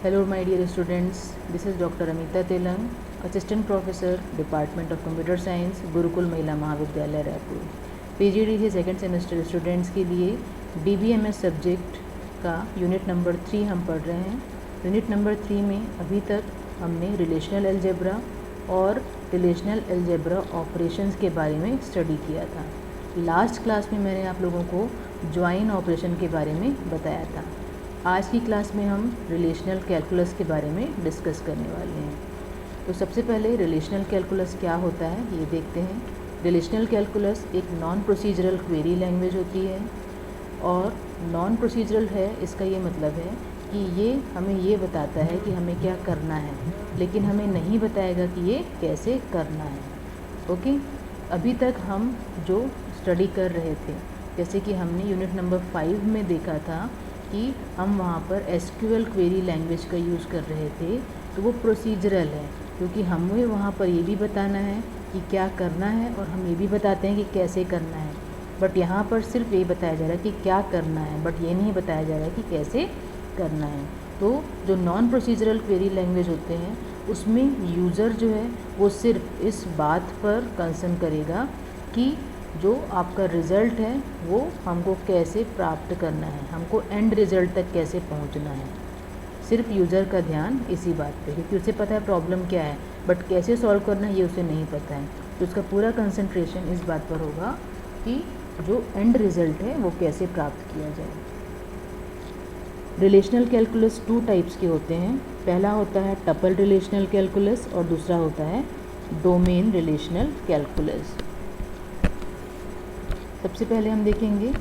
Hello my dear students, this is Dr. Amita Telang, Assistant Professor, Department of Computer Science, Gurukul महिला महाविद्यालय Raipur. PGDC second semester students के लिए DBMS subject का unit number 3 हम पढ़ रहे हैं। यूनिट नंबर 3 में अभी तक हमने रिलेशनल अलजेब्रा और रिलेशनल अलजेब्रा ऑपरेशंस के बारे में स्टडी किया था। लास्ट क्लास में मैंने आप लोगों को ज्वाइन ऑपरेशन के बारे में बताया था। आज की क्लास में हम रिलेशनल कैलकुलस के बारे में डिस्कस करने वाले हैं। तो सबसे पहले रिलेशनल कैलकुलस क्या होता है ये देखते हैं। रिलेशनल कैलकुलस एक नॉन प्रोसीजरल क्वेरी लैंग्वेज होती है और नॉन प्रोसीजरल है, इसका ये मतलब है कि ये हमें ये बताता है कि हमें क्या करना है, लेकिन हमें नहीं बताएगा कि ये कैसे करना है। ओके, अभी तक हम जो स्टडी कर रहे थे, जैसे कि हमने यूनिट नंबर 5 में देखा था कि हम वहाँ पर SQL क्वेरी लैंग्वेज का यूज़ कर रहे थे, तो वो प्रोसीजरल है क्योंकि हमें वहाँ पर ये भी बताना है कि क्या करना है और हम ये भी बताते हैं कि कैसे करना है। बट यहाँ पर सिर्फ ये बताया जा रहा है कि क्या करना है, बट ये नहीं बताया जा रहा है कि कैसे करना है। तो जो नॉन प्रोसीजरल क्वेरी लैंग्वेज होते हैं उसमें यूज़र जो है वो सिर्फ इस बात पर कंसर्न करेगा कि जो आपका रिज़ल्ट है वो हमको कैसे प्राप्त करना है, हमको एंड रिज़ल्ट तक कैसे पहुंचना है। सिर्फ यूज़र का ध्यान इसी बात पे, क्योंकि उसे पता है प्रॉब्लम क्या है, बट कैसे सॉल्व करना है ये उसे नहीं पता है। तो उसका पूरा कंसंट्रेशन इस बात पर होगा कि जो एंड रिज़ल्ट है वो कैसे प्राप्त किया जाए। रिलेशनल कैलकुलस 2 टाइप्स के होते हैं। पहला होता है टपल रिलेशनल कैलकुलस और दूसरा होता है डोमेन रिलेशनल कैलकुलस। सबसे पहले हम देखेंगे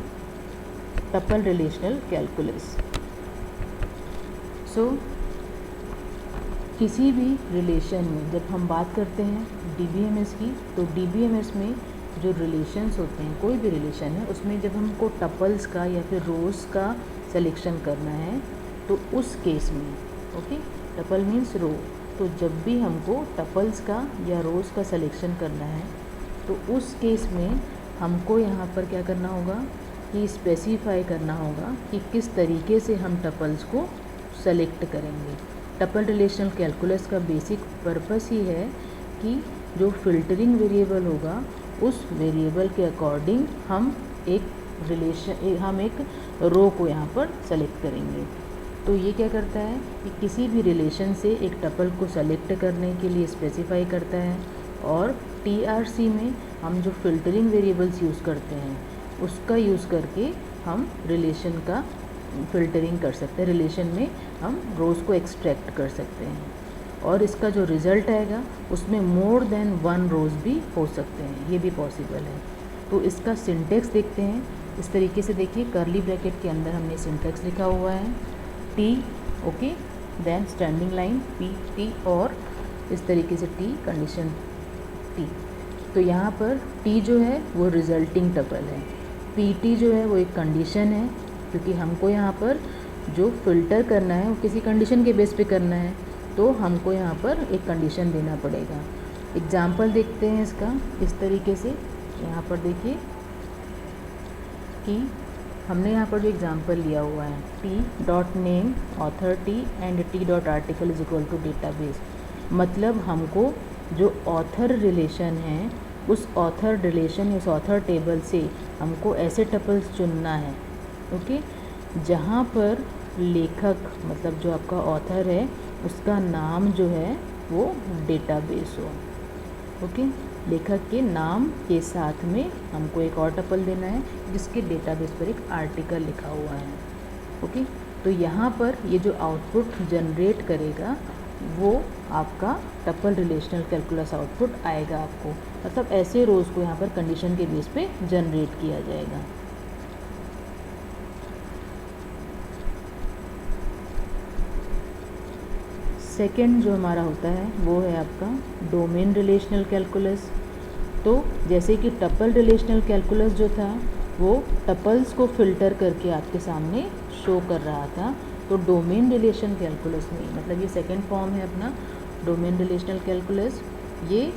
टपल रिलेशनल कैलकुलस। सो किसी भी रिलेशन में जब हम बात करते हैं DBMS की, तो DBMS में जो रिलेशंस होते हैं, कोई भी रिलेशन है उसमें जब हमको टपल्स का या फिर रोज़ का सिलेक्शन करना है तो उस केस में, ओके, टपल मीन्स रो, तो जब भी हमको टपल्स का या रोज़ का सिलेक्शन करना है तो उस केस में हमको यहाँ पर क्या करना होगा कि स्पेसिफाई करना होगा कि किस तरीके से हम टपल्स को सेलेक्ट करेंगे। टपल रिलेशनल कैलकुलस का बेसिक पर्पस ही है कि जो फिल्टरिंग वेरिएबल होगा उस वेरिएबल के अकॉर्डिंग हम एक रो को यहाँ पर सेलेक्ट करेंगे। तो ये क्या करता है कि किसी भी रिलेशन से एक टपल को सेलेक्ट करने के लिए स्पेसिफाई करता है, और TRC में हम जो फिल्टरिंग वेरिएबल्स यूज़ करते हैं उसका यूज़ करके हम रिलेशन का फ़िल्टरिंग कर सकते हैं, रिलेशन में हम रोज़ को एक्सट्रैक्ट कर सकते हैं, और इसका जो रिज़ल्ट आएगा उसमें मोर देन 1 रोज़ भी हो सकते हैं, ये भी पॉसिबल है। तो इसका सिंटेक्स देखते हैं। इस तरीके से देखिए, कर्ली ब्रैकेट के अंदर हमने सिंटेक्स लिखा हुआ है T, okay, then standing line PT, और इस तरीके से T कंडीशन T। तो यहाँ पर T जो है वो रिजल्टिंग टपल है, PT जो है वो एक कंडीशन है, क्योंकि हमको यहाँ पर जो फ़िल्टर करना है वो किसी कंडीशन के बेस पे करना है, तो हमको यहाँ पर एक कंडीशन देना पड़ेगा। एग्जाम्पल देखते हैं इसका इस तरीके से। यहाँ पर देखिए कि हमने यहाँ पर जो एग्जाम्पल लिया हुआ है T.name author T and T.article is equal to database, मतलब हमको जो ऑथर रिलेशन है उस ऑथर रिलेशन, उस ऑथर टेबल से हमको ऐसे टपल्स चुनना है, ओके, जहाँ पर लेखक मतलब जो आपका ऑथर है उसका नाम जो है वो डेटाबेस हो, ओके। लेखक के नाम के साथ में हमको एक और टपल देना है जिसके डेटाबेस पर एक आर्टिकल लिखा हुआ है, ओके। तो यहाँ पर ये जो आउटपुट जनरेट करेगा वो आपका टपल रिलेशनल कैलकुलस आउटपुट आएगा आपको, मतलब ऐसे रोज़ को यहाँ पर कंडीशन के बेस पे जनरेट किया जाएगा। सेकेंड जो हमारा होता है वो है आपका डोमेन रिलेशनल कैलकुलस। तो जैसे कि टपल रिलेशनल कैलकुलस जो था वो टपल्स को फ़िल्टर करके आपके सामने शो कर रहा था, तो डोमेन रिलेशन कैलकुलस में, मतलब ये सेकेंड फॉर्म है अपना डोमेन रिलेशनल कैलकुलस। ये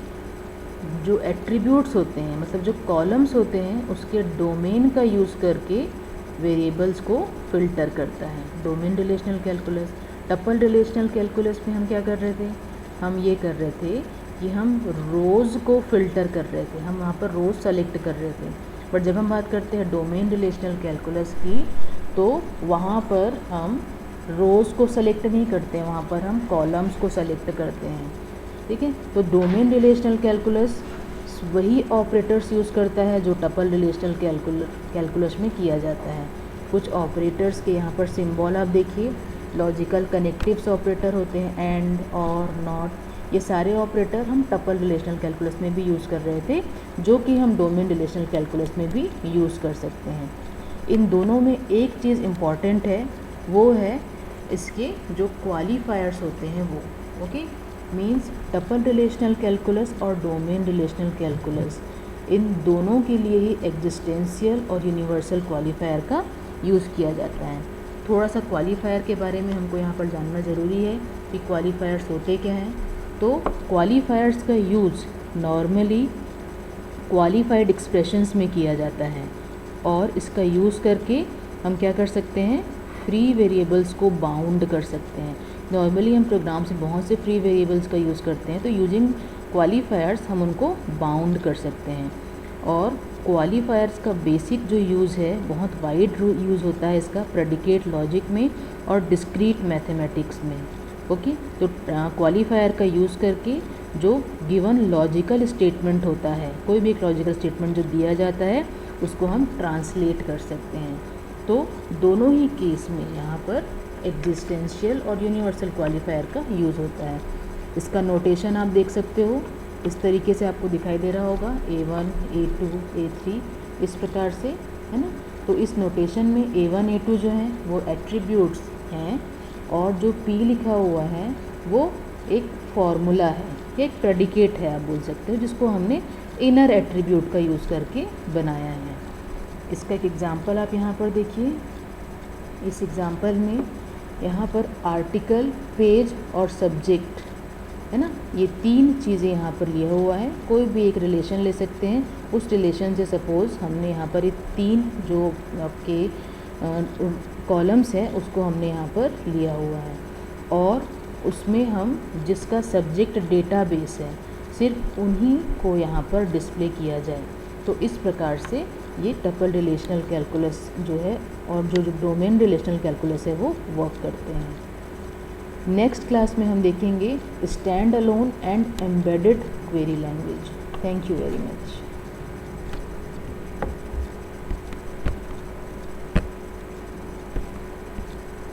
जो एट्रीब्यूट्स होते हैं, मतलब जो कॉलम्स होते हैं, उसके डोमेन का यूज़ करके वेरिएबल्स को फ़िल्टर करता है domain relational calculus. Tuple relational calculus में हम क्या कर रहे थे, हम ये कर रहे थे कि हम रोज़ को फ़िल्टर कर रहे थे, हम वहाँ पर रोज़ सेलेक्ट कर रहे थे। बट जब हम बात करते हैं डोमेन रिलेशनल कैलकुलस की, तो वहाँ पर हम रोज़ को सेलेक्ट नहीं करते हैं, वहाँ पर हम कॉलम्स को सेलेक्ट करते हैं। ठीक है, तो डोमेन रिलेशनल कैलकुलस वही ऑपरेटर्स यूज़ करता है जो टपल रिलेशनल कैलकुलस में किया जाता है। कुछ ऑपरेटर्स के यहाँ पर सिंबल आप देखिए, लॉजिकल कनेक्टिव्स ऑपरेटर होते हैं, एंड, और, नॉट, ये सारे ऑपरेटर हम टपल रिलेशनल कैलकुलस में भी यूज़ कर रहे थे, जो कि हम डोमेन रिलेशनल कैलकुलस में भी यूज़ कर सकते हैं। इन दोनों में एक चीज़ इम्पॉर्टेंट है, वो है इसके जो क्वालिफायर्स होते हैं वो, okay, means tuple relational calculus और डोमेन रिलेशनल कैलकुलस, इन दोनों के लिए ही एग्जिस्टेंशियल और यूनिवर्सल क्वालिफायर का यूज़ किया जाता है। थोड़ा सा क्वालिफायर के बारे में हमको यहाँ पर जानना ज़रूरी है कि क्वालिफायर्स होते क्या हैं। तो क्वालिफायर्स का यूज़ नॉर्मली क्वालिफाइड एक्सप्रेशंस में किया जाता है, और इसका यूज़ करके हम क्या कर सकते हैं, फ्री वेरिएबल्स को बाउंड कर सकते हैं। नॉर्मली हम प्रोग्राम्स में बहुत से फ्री वेरिएबल्स का यूज़ करते हैं, तो यूजिंग क्वालिफायर्स हम उनको बाउंड कर सकते हैं। और क्वालिफायर्स का बेसिक जो यूज़ है, बहुत वाइड यूज़ होता है इसका प्रेडिकेट लॉजिक में और डिस्क्रीट मैथमेटिक्स में, ओके। तो क्वालिफायर का यूज़ करके जो गिवन लॉजिकल स्टेटमेंट होता है, कोई भी एक लॉजिकल स्टेटमेंट जो दिया जाता है, उसको हम ट्रांसलेट कर सकते हैं। तो दोनों ही केस में यहाँ पर एग्जिस्टेंशियल और यूनिवर्सल क्वालिफायर का यूज़ होता है। इसका नोटेशन आप देख सकते हो, इस तरीके से आपको दिखाई दे रहा होगा, A1, A2, A3, इस प्रकार से, है ना। तो इस नोटेशन में A1, A2 जो हैं वो एट्रीब्यूट्स हैं, और जो P लिखा हुआ है वो एक फॉर्मूला है, एक प्रेडिकेट है आप बोल सकते हो, जिसको हमने इनर एट्रीब्यूट का यूज़ करके बनाया है। इसका एक एग्ज़ाम्पल आप यहाँ पर देखिए। इस एग्ज़ाम्पल में यहाँ पर आर्टिकल, पेज और सब्जेक्ट, है ना, ये तीन चीज़ें यहाँ पर लिया हुआ है। कोई भी एक रिलेशन ले सकते हैं, उस रिलेशन से सपोज़ हमने यहाँ पर ये तीन जो आपके कॉलम्स हैं उसको हमने यहाँ पर लिया हुआ है, और उसमें हम जिसका सब्जेक्ट डेटाबेस है सिर्फ उन्हीं को यहाँ पर डिस्प्ले किया जाए। तो इस प्रकार से ये टपल रिलेशनल कैलकुलस जो है और जो डोमेन रिलेशनल कैलकुलस है वो वर्क करते हैं। नेक्स्ट क्लास में हम देखेंगे stand alone and embedded query language. Thank you very much.